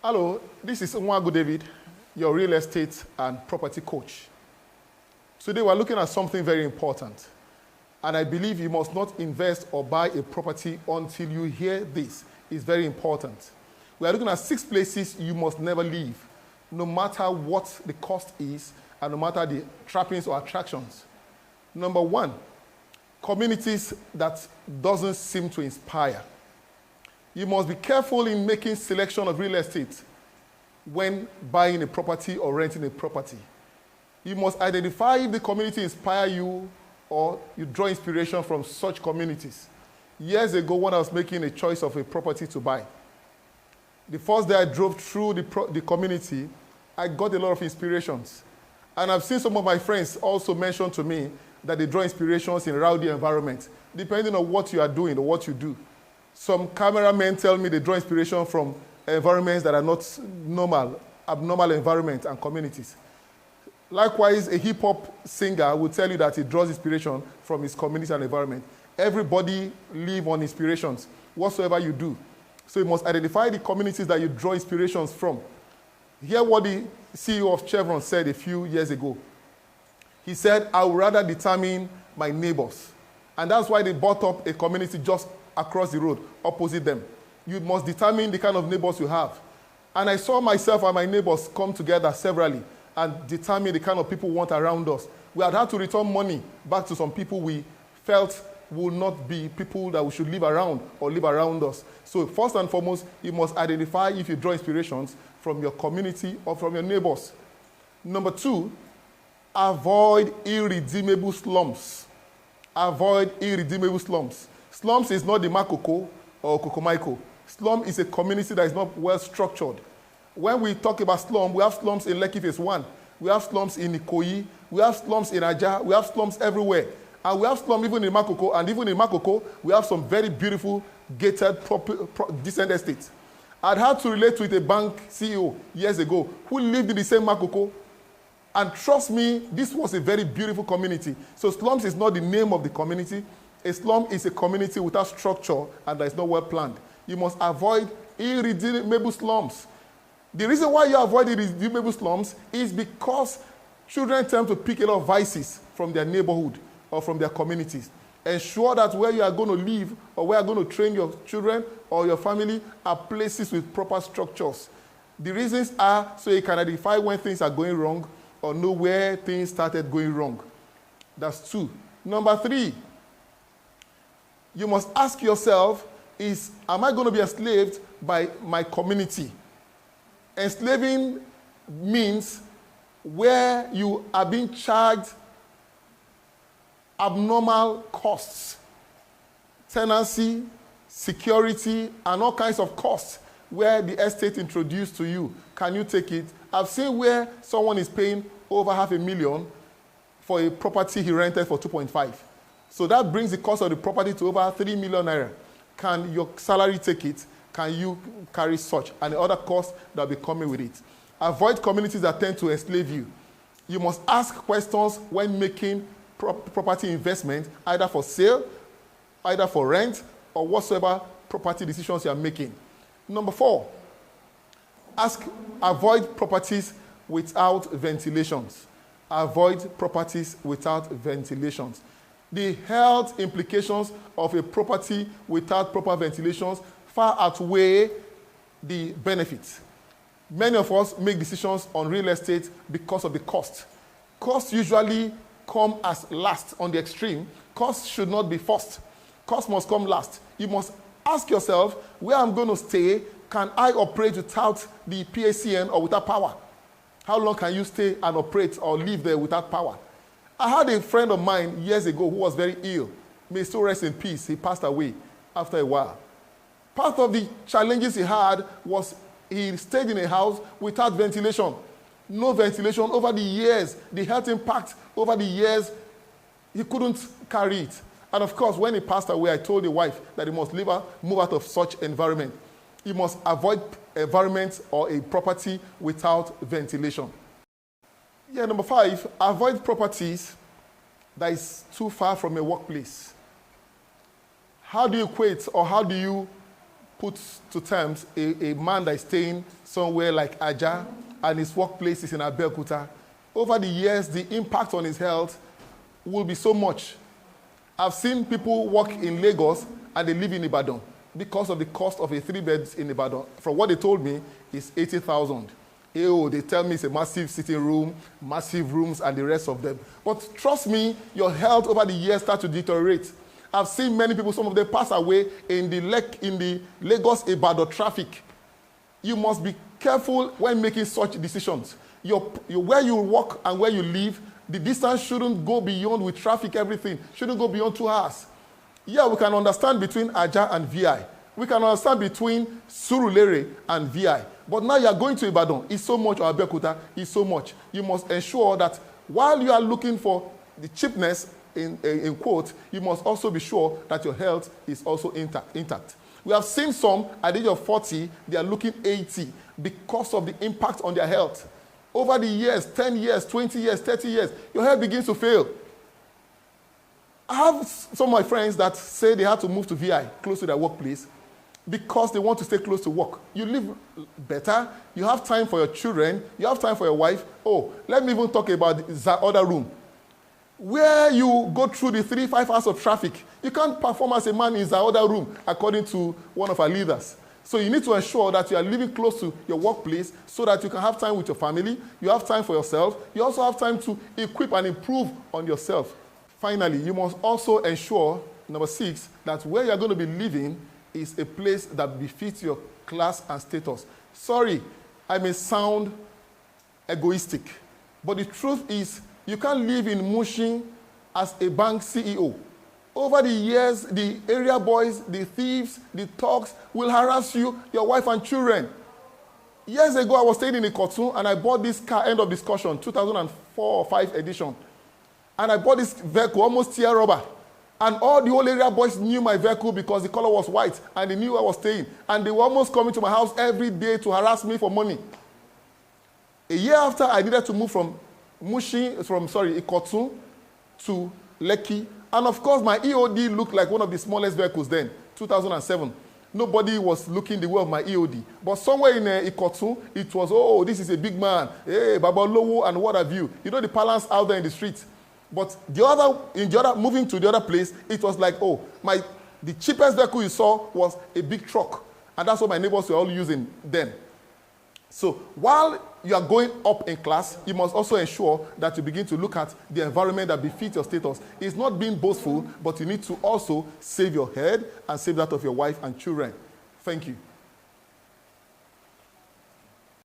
Hello, this is Nwagu David, your real estate and property coach. Today we're looking at something very important. And I believe you must not invest or buy a property until you hear this. It's very important. We are looking at 6 places you must never leave, no matter what the cost is and no matter the trappings or attractions. Number 1, communities that doesn't seem to inspire. You must be careful in making selection of real estate when buying a property or renting a property. You must identify if the community inspires you or you draw inspiration from such communities. Years ago, when I was making a choice of a property to buy, the first day I drove through the community, I got a lot of inspirations. And I've seen some of my friends also mention to me that they draw inspirations in rowdy environments, depending on what you are doing or what you do. Some cameramen tell me they draw inspiration from environments that are not normal, abnormal environments and communities. Likewise, a hip-hop singer will tell you that he draws inspiration from his community and environment. Everybody live on inspirations, whatsoever you do. So you must identify the communities that you draw inspirations from. Hear what the CEO of Chevron said a few years ago. He said, I would rather determine my neighbors. And that's why they bought up a community just across the road, opposite them. You must determine the kind of neighbors you have. And I saw myself and my neighbors come together severally and determine the kind of people we want around us. We had to return money back to some people we felt will not be people that we should live around or live around us. So first and foremost, you must identify if you draw inspirations from your community or from your neighbors. Number 2, avoid irredeemable slums. Avoid irredeemable slums. Slums is not the Makoko or Kokomaiko. Slum is a community that is not well structured. When we talk about slum, we have slums in Lekki Phase 1. We have slums in Ikoyi. We have slums in Aja. We have slums everywhere. And we have slums even in Makoko. And even in Makoko, we have some very beautiful, gated, decent estates. I'd had to relate with a bank CEO years ago who lived in the same Makoko. And trust me, this was a very beautiful community. So slums is not the name of the community. A slum is a community without structure and that is not well planned. You must avoid irredeemable slums. The reason why you avoid irredeemable slums is because children tend to pick a lot of vices from their neighborhood or from their communities. Ensure that where you are going to live or where you are going to train your children or your family are places with proper structures. The reasons are so you can identify when things are going wrong or know where things started going wrong. That's 2. Number 3, you must ask yourself, am I going to be enslaved by my community? Enslaving means where you are being charged abnormal costs, tenancy, security, and all kinds of costs where the estate introduced to you. Can you take it? I've seen where someone is paying over $500,000 for a property he rented for 2.5. So that brings the cost of the property to over 3 million naira. Can your salary take it? Can you carry such? And the other costs that will be coming with it. Avoid communities that tend to enslave you. You must ask questions when making property investment, either for sale, either for rent, or whatsoever property decisions you are making. Number 4, avoid properties without ventilations. Avoid properties without ventilations. The health implications of a property without proper ventilations far outweigh the benefits. Many of us make decisions on real estate because of the cost. Costs usually come as last on the extreme. Costs should not be first. Costs must come last. You must ask yourself, where I'm going to stay, can I operate without the PACN or without power? How long can you stay and operate or live there without power? I had a friend of mine years ago who was very ill. May he still rest in peace. He passed away after a while. Part of the challenges he had was he stayed in a house without ventilation. No ventilation over the years. The health impact over the years, he couldn't carry it. And of course, when he passed away, I told the wife that he must move out of such environment. He must avoid environments or a property without ventilation. Number 5, avoid properties that is too far from a workplace. How do you equate or how do you put to terms a man that is staying somewhere like Aja and his workplace is in Abeokuta, over the years, the impact on his health will be so much. I've seen people work in Lagos and they live in Ibadan because of the cost of a 3-bed in Ibadan. From what they told me, it's 80,000. They tell me it's a massive sitting room, massive rooms, and the rest of them. But trust me, your health over the years starts to deteriorate. I've seen many people, some of them pass away in the Lagos-Ibadan traffic. You must be careful when making such decisions. Where you work and where you live, the distance shouldn't go beyond, with traffic, everything, shouldn't go beyond 2 hours. Yeah, we can understand between Aja and VI. We can understand between Surulere and VI. But now you are going to Ibadan, it's so much, or Abeokuta, it's so much. You must ensure that while you are looking for the cheapness, in quote, you must also be sure that your health is also intact. We have seen some at the age of 40, they are looking 80 because of the impact on their health. Over the years, 10 years, 20 years, 30 years, your health begins to fail. I have some of my friends that say they had to move to VI, close to their workplace, because they want to stay close to work. You live better, you have time for your children, you have time for your wife. Oh, let me even talk about the other room. Where you go through the 3-5 hours of traffic, you can't perform as a man in the other room, according to one of our leaders. So you need to ensure that you are living close to your workplace so that you can have time with your family, you have time for yourself, you also have time to equip and improve on yourself. Finally, you must also ensure, number 6, that where you are going to be living is a place that befits your class and status. Sorry, I may sound egoistic, but the truth is, you can't live in Mushin as a bank CEO. Over the years, the area boys, the thieves, the thugs will harass you, your wife and children. Years ago, I was staying in Ikotun and I bought this car, end of discussion, 2004 or 5 edition. And I bought this vehicle, almost tear rubber. And all the whole area boys knew my vehicle because the color was white and they knew I was staying. And they were almost coming to my house every day to harass me for money. A year after, I needed to move from Ikotun to Lekki. And of course, my EOD looked like one of the smallest vehicles then, 2007. Nobody was looking the way of my EOD. But somewhere in Ikotun, it was, oh, this is a big man. Hey, Baba Lowo and what have you. You know the balance out there in the streets. But moving to the other place, it was like, oh, the cheapest vehicle you saw was a big truck. And that's what my neighbors were all using then. So while you are going up in class, you must also ensure that you begin to look at the environment that befits your status. It's not being boastful, but you need to also save your head and save that of your wife and children. Thank you.